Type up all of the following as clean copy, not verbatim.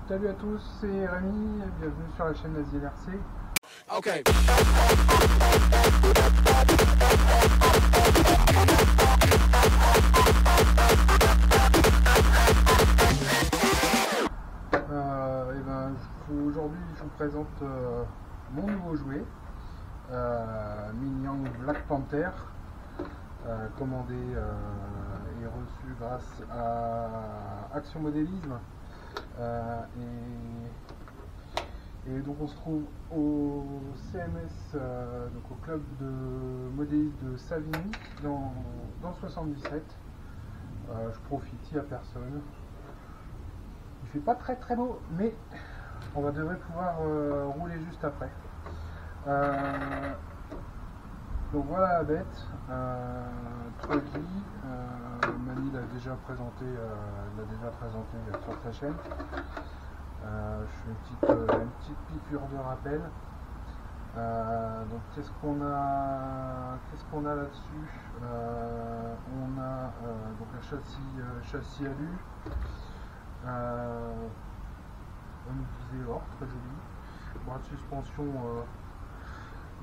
Salut à tous, c'est Rémi, bienvenue sur la chaîne Nazi LRC. Okay. Aujourd'hui je vous présente mon nouveau jouet, Minion Black Panther, commandé et reçu grâce à Action Modélisme. Et donc on se trouve au CMS, donc au club de modélistes de Savigny dans 77. Je profite, il n'y a personne. Il fait pas très beau, mais on devrait pouvoir rouler juste après. Donc voilà la bête, Trogi. Mani l'a déjà présenté, sur sa chaîne. Je fais une petite piqûre de rappel. Donc qu'est-ce qu'on a là-dessus? On a donc un châssis alu, un visé or très joli. Bras de suspension,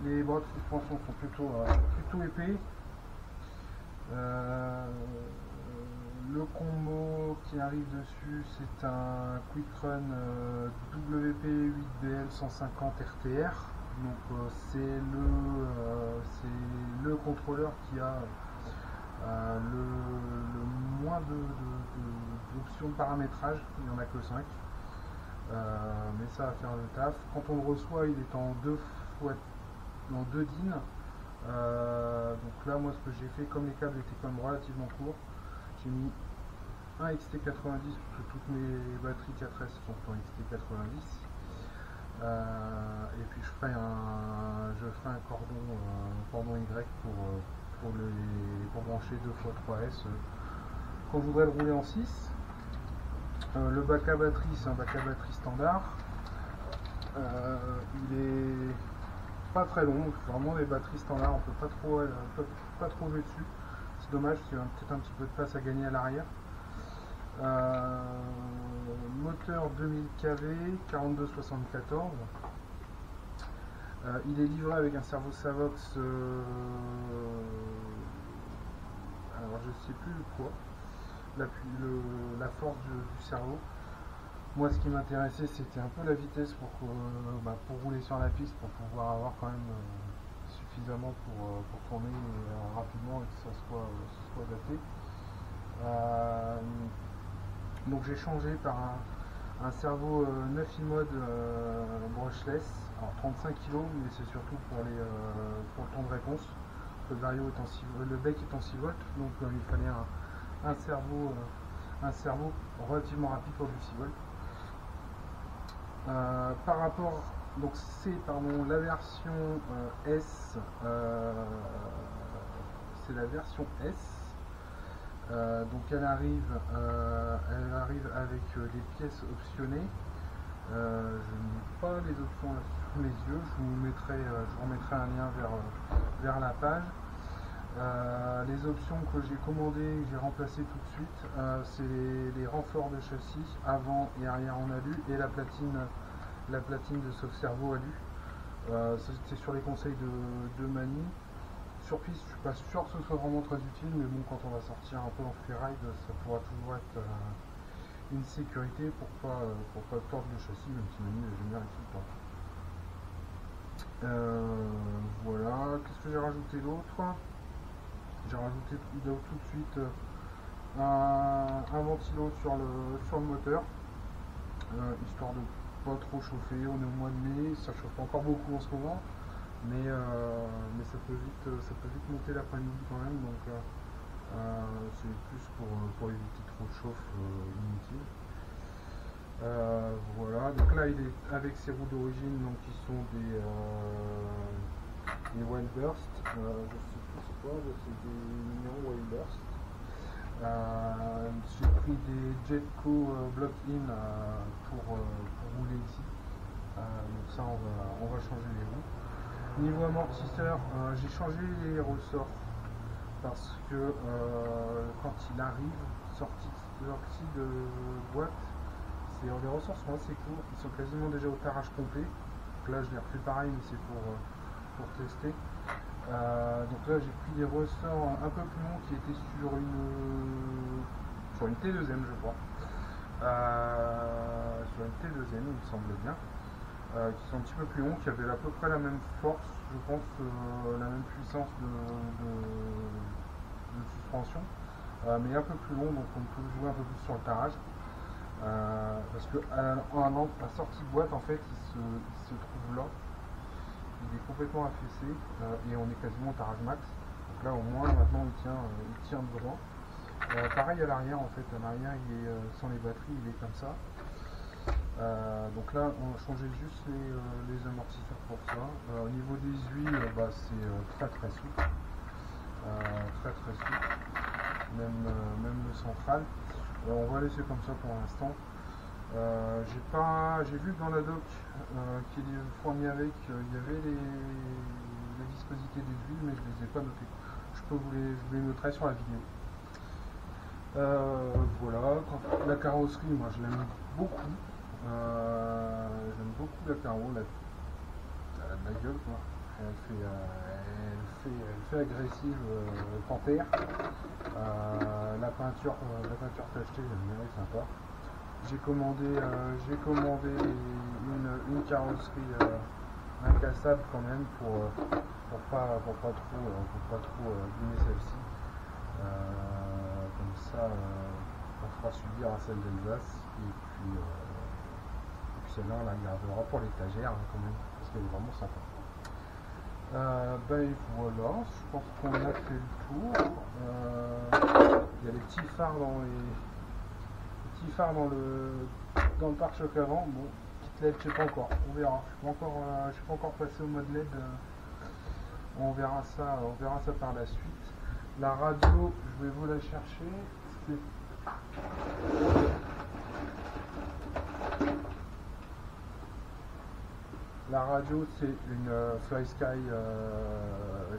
les bras de suspension sont plutôt épais. Le combo qui arrive dessus, c'est un Quick Run WP8BL 150 RTR. Donc c'est le contrôleur qui a le moins d'options de paramétrage. Il n'y en a que 5. Mais ça va faire le taf. Quand on le reçoit, il est en 2 DIN. Donc là, moi, ce que j'ai fait, comme les câbles étaient quand même relativement courts, j'ai mis un XT90 parce que toutes mes batteries 4S sont en XT90. Et puis je ferai un cordon Y pour brancher 2x3S quand je voudrais le rouler en 6. Le bac à batterie, c'est un bac à batterie standard. Il est pas très long, vraiment les batteries standards, on peut pas trop jouer dessus. C'est dommage parce qu'il y a peut-être un petit peu de place à gagner à l'arrière. Moteur 2000 kV, 4274. Il est livré avec un servo Savox, alors je sais plus quoi, la force du servo. Moi, ce qui m'intéressait, c'était un peu la vitesse pour rouler sur la piste, pour pouvoir avoir quand même suffisamment pour tourner rapidement et que ça soit adapté. Donc j'ai changé par un servo 9 mode brushless, alors 35 kg, mais c'est surtout pour le temps de réponse. Le vario est le bec est en 6 volts, donc il fallait un servo relativement rapide pour du 6 volts. Par rapport, donc c'est la version S, c'est la version S. Donc elle arrive avec les pièces optionnées. Je n'ai pas les options là sous mes yeux. Je vous remettrai un lien vers la page. Les options que j'ai commandées, que j'ai remplacées tout de suite, c'est les renforts de châssis avant et arrière en alu et la platine de sauve cerveau alu. C'était sur les conseils de Mani. Sur piste, je suis pas sûr que ce soit vraiment très utile, mais bon, quand on va sortir un peu en freeride, ça pourra toujours être une sécurité pour pas tordre le châssis, même si Mani j'aime bien l'équipe. Voilà, qu'est-ce que j'ai rajouté d'autre? J'ai rajouté tout de suite un ventilo sur le moteur, histoire de pas trop chauffer. On est au mois de mai, ça chauffe pas encore beaucoup en ce moment, mais ça peut vite monter l'après-midi quand même, donc c'est plus pour éviter trop de chauffe inutile. Voilà, donc là il est avec ses roues d'origine, donc qui sont des Wildburst, je sais plus c'est quoi, c'est des Minion Wildburst. J'ai pris des Jetco Block-in pour rouler ici. Donc ça on va changer les roues. Niveau amortisseur, j'ai changé les ressorts parce que quand il arrive sorti de boîte, c'est des ressorts sont assez courts, ils sont quasiment déjà au tarage complet. Donc là je l'ai refait pareil, mais c'est pour tester. Donc là j'ai pris des ressorts un peu plus longs qui étaient sur une T2M je crois. Sur une T2M il me semble bien. Qui sont un petit peu plus longs, qui avaient à peu près la même force, je pense, la même puissance de suspension, mais un peu plus long, donc on peut jouer un peu plus sur le tarage. Parce que à la sortie boîte, en fait, il se trouve là, il est complètement affaissé et on est quasiment au tarage max. Donc là, au moins, maintenant, il tient droit. Pareil à l'arrière, en fait, à l'arrière, il est sans les batteries, il est comme ça. Donc là, on a changé juste les amortisseurs pour ça. Au niveau des huiles, c'est très très souple. Très souple. Même le central. On va laisser comme ça pour l'instant. J'ai vu que dans la doc qui est fournie avec, il y avait la viscosité des huiles, mais je ne les ai pas notées. Je vous les noterai sur la vidéo. Voilà, la carrosserie, moi je l'aime beaucoup. J'aime beaucoup la carreau, elle a de la gueule quoi. Elle fait agressive panthère. La peinture tachetée, j'aime bien, elle est sympa. J'ai commandé une carrosserie incassable quand même pour pas trop abîmer celle-ci. Comme ça, on fera subir à celle d'Alsace et puis celle-là on la gardera pour l'étagère quand même parce qu'elle est vraiment sympa. Et voilà, je pense qu'on a fait le tour. Il y a les petits phares dans le pare-choc avant. Bon, petite LED, je sais pas encore, on verra. Je suis pas encore passé au mode LED. On verra ça par la suite. La radio, je vais vous la chercher. La radio, c'est une FlySky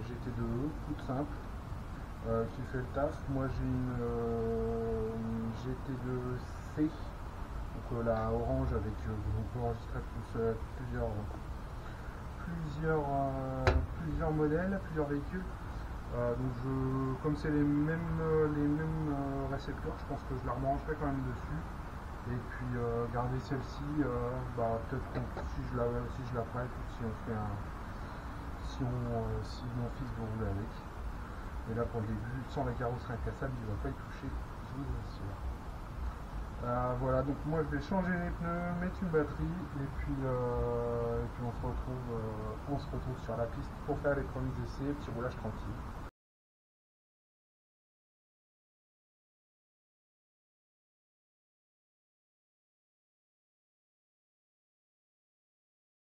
GT2E, toute simple, qui fait le taf. Moi, j'ai une GT2C, donc la orange avec on peut enregistrer plusieurs modèles, plusieurs véhicules. Comme c'est les mêmes récepteurs, je pense que je la remangerai quand même dessus. Et puis garder celle-ci, peut-être si je la prête, si mon fils veut rouler avec. Et là pour le début, sans la carrosserie incassable, il ne va pas y toucher, je vous assure. Voilà, donc moi je vais changer les pneus, mettre une batterie, et puis on se retrouve sur la piste pour faire les premiers essais, petit roulage tranquille.